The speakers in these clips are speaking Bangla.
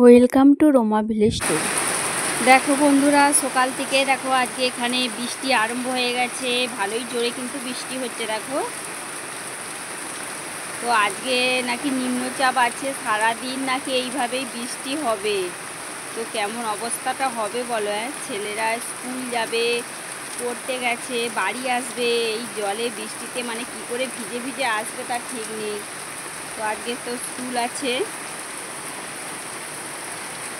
Welcome to Ruma village story. দেখো বন্ধুরা, সকাল থেকে দেখো আজকে এখানে বৃষ্টি আরম্ভ হয়ে গেছে, ভালোই জোরে কিন্তু বৃষ্টি হচ্ছে। দেখো তো আজকে নাকি নিম্নচাপ আছে, সারাদিন নাকি এইভাবেই বৃষ্টি হবে। তো কেমন অবস্থাটা হবে বলো। ছেলেরা স্কুল যাবে, পড়তে গেছে, বাড়ি আসবে এই জলে বৃষ্টিতে, মানে কি করে ভিজে ভিজে আসবে তার ঠিক নেই। তো আজকে তো স্কুল আছে,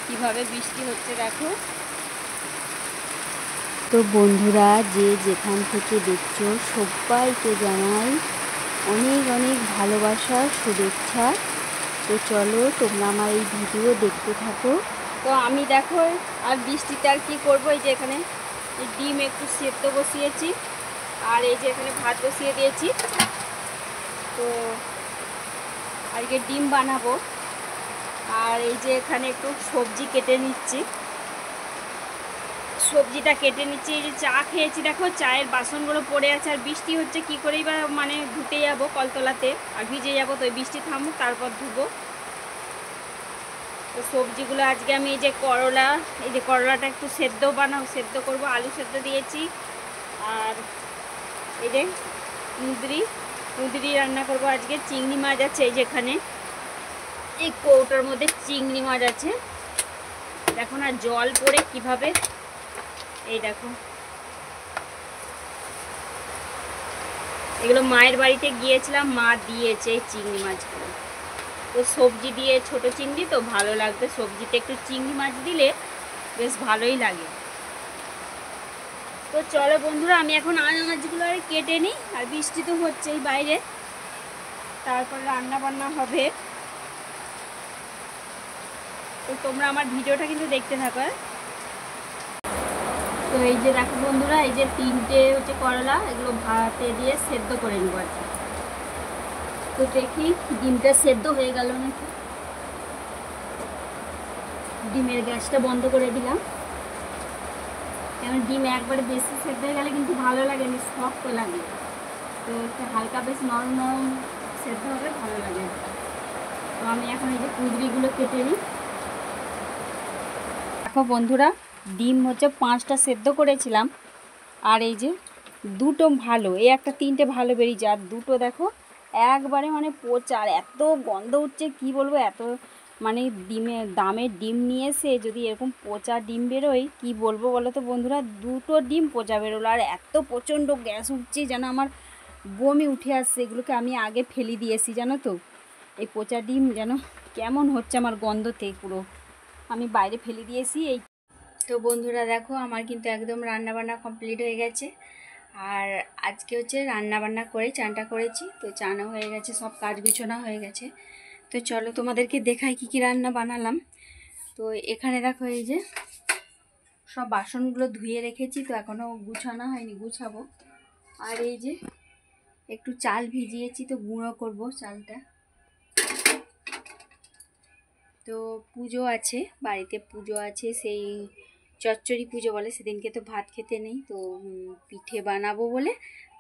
কিভাবে বৃষ্টি হচ্ছে দেখো। তো বন্ধুরা, যে যেখান থেকে দেখছো সবাইকে জানাই অনেক অনেক ভালোবাসা, শুভেচ্ছা। তো চলো তোমরা আমার এই ভিডিও দেখতে থাকো। তো আমি দেখো আর বৃষ্টিতে আর কি করবো, এই যে এখানে ডিম একটু সেদ্ধ বসিয়েছি, আর এই যে এখানে ভাত বসিয়ে দিয়েছি। তো আজকে ডিম বানাবো, আর এই যে এখানে একটু সবজি কেটে নিচ্ছি, সবজিটা কেটে নিচ্ছি। এই যে চা খেয়েছি, দেখো চায়ের বাসনগুলো পড়ে আছে, আর বৃষ্টি হচ্ছে কি করেই বা মানে ধুতে যাবো কলতলাতে, আর ভিজে যাবো। তো বৃষ্টি থামুক তারপর ধুবো। তো সবজিগুলো আজকে আমি এই যে করলা, এই যে করলাটা একটু সেদ্ধ করবো, আলু সেদ্ধ দিয়েছি। আর এই যে কুঁদরি রান্না করবো আজকে। চিংড়ি মাছ আছে এই যেখানে, এই কৌটার মধ্যে চিংড়ি মাছ আছে। দেখো না জল পড়ে কিভাবে, এই দেখো এগুলো মায়ের বাড়িতে গিয়েছিলাম, মা দিয়েছে এই চিংড়ি মাছগুলো। তো সবজি দিয়ে, ছোট চিংড়ি তো ভালো লাগবে, সবজিতে একটু চিংড়ি মাছ দিলে বেশ ভালোই লাগে। তো চলো বন্ধুরা, আমি এখন আনাজগুলো আর কেটে নিই, আর বৃষ্টি তো হচ্ছেই বাইরে, তারপর রান্না বান্না হবে। তো তোমরা আমার ভিডিওটা কিন্তু দেখতে থাকো। তো এই যে দেখো বন্ধুরা, এই যে 3টে হচ্ছে করলা, এগুলো ভাতে দিয়ে সেদ্ধ করে নেবো আর কি। তো দেখি ডিমটা সেদ্ধ হয়ে গেল নাকি। ডিমের গ্যাসটা বন্ধ করে দিলাম, কারণ ডিম একবারে বেশি সেদ্ধ হয়ে গেলে কিন্তু ভালো লাগে না, শক্ত লাগে। তো একটু হালকা বেশ নরম নরম সেদ্ধ হবে, ভালো লাগে। তো আমি এখন এই যে কুঁদরিগুলো কেটে নিই। দেখো বন্ধুরা, ডিম হচ্ছে 5টা সেদ্ধ করেছিলাম, আর এই যে দুটো ভালো, এই একটা 3টে ভালো বেরিয়েছে, আর দুটো দেখো একবারে মানে পচা, আর এত গন্ধ উঠছে কি বলবো। এত মানে দামের ডিম নিয়ে এসে যদি এরকম পচা ডিম বেরোয়, কি বলবো বলো তো বন্ধুরা। দুটো ডিম পচা বেরোলো, আর এত প্রচণ্ড গ্যাস উঠছে যেন আমার বমি উঠে আসছে। এগুলোকে আমি আগে ফেলে দিয়েছি জানো তো, এই পচা ডিম যেন কেমন হচ্ছে আমার গন্ধতে, পুরো আমি বাইরে ফেলে দিয়েছি। এই তো বন্ধুরা দেখো, আমার কিন্তু একদম রান্নাবান্না কমপ্লিট হয়ে গেছে, আর আজকে হচ্ছে রান্নাবান্না করে চানটা করেছি। তো চানও হয়ে গেছে, সব কাজ গুছানো হয়ে গেছে। তো চলো তোমাদেরকে দেখাই কি কি রান্না বানালাম। তো এখানে দেখো এই যে সব বাসনগুলো ধুয়ে রেখেছি, তো এখনও গুছানো হয়নি, গুছাবো। আর এই যে একটু চাল ভিজিয়েছি, তো গুঁড়ো করবো চালটা। তো পুজো আছে বাড়িতে, পুজো আছে, সেই চচ্চড়ি পুজো বলে, সেদিনকে তো ভাত খেতে নেই। তো পিঠে বানাবো বলে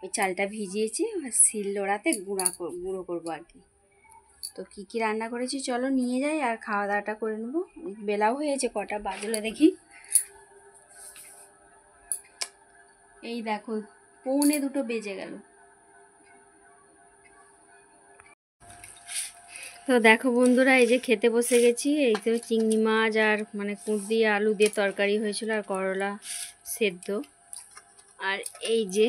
ওই চালটা ভিজিয়েছি, শিলনোড়াতে গুঁড়ো করবো আর কি। তো কী কী রান্না করেছি চলো নিয়ে যাই, আর খাওয়া দাওয়াটা করে নেবো। বেলাও হয়েছে, কটা বাজলো দেখি, এই দেখো 1:45 বেজে গেল। তো দেখো বন্ধুরা, এই যে খেতে বসে গেছি। এই তো চিংড়ি মাছ আর মানে কুঁদরি আলু দিয়ে তরকারি হয়েছিল, আর করলা সেদ্ধ। আর এই যে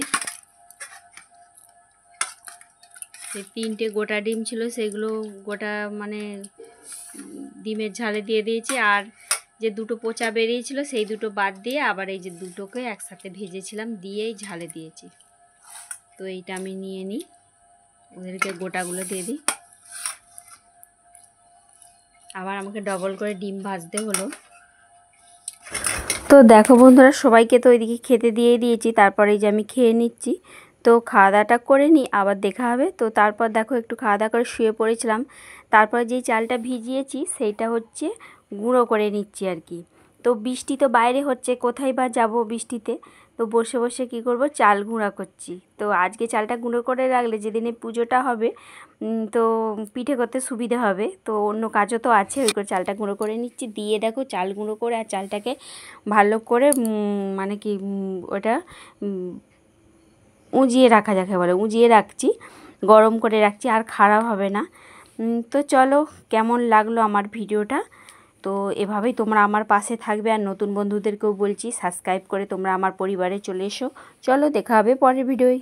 3টে গোটা ডিম ছিল, সেগুলো গোটা মানে ডিমের ঝালে দিয়ে দিয়েছি। আর যে দুটো পচা বেরিয়েছিল সেই দুটো বাদ দিয়ে আবার এই যে দুটোকে একসাথে ভেজেছিলাম, দিয়েই ঝালে দিয়েছি। তো এইটা আমি নিয়ে নিই, ওদেরকে গোটাগুলো দিয়ে দিই। আবার আমাকে ডবল করে ডিম ভাজতে হলো। তো দেখো বন্ধুরা, সবাইকে তো ওইদিকে খেতে দিয়ে দিয়েছি, তারপরে এই যে আমি খেয়ে নিচ্ছি। তো খাওয়া দাওয়াটা করে নিই, আবার দেখা হবে। তো তারপর দেখো একটু খাওয়া দাওয়া করে শুয়ে পড়েছিলাম। তারপর যেই চালটা ভিজিয়েছি সেইটা হচ্ছে গুঁড়ো করে নিচ্ছি আর কি। তো বৃষ্টি তো বাইরে হচ্ছে, কোথায় বা যাব বৃষ্টিতে। তো তো বসে বসে কি করব, চাল গুঁড়া করছি। তো আজকে চালটা গুঁড়ো করে রাখলে যেদিনে পুজোটা হবে তো পিঠে করতে সুবিধা হবে। তো অন্য কাজও তো আছে, ওই করে চালটা গুঁড়ো করে নিচ্ছি। দিয়ে দেখো চাল গুঁড়ো করে আর চালটাকে ভালো করে মানে কি ওটা উজিয়ে রাখা যাকে বলে, উজিয়ে রাখছি, গরম করে রাখছি, আর খারাপ হবে না। তো চলো, কেমন লাগলো আমার ভিডিওটা। তো এভাবেই তোমরা আমার পাশে থাকবে, আর নতুন বন্ধুদেরকেও বলছি সাবস্ক্রাইব করে তোমরা আমার পরিবারে চলে এসো। চলো, দেখা হবে পরের ভিডিওয়।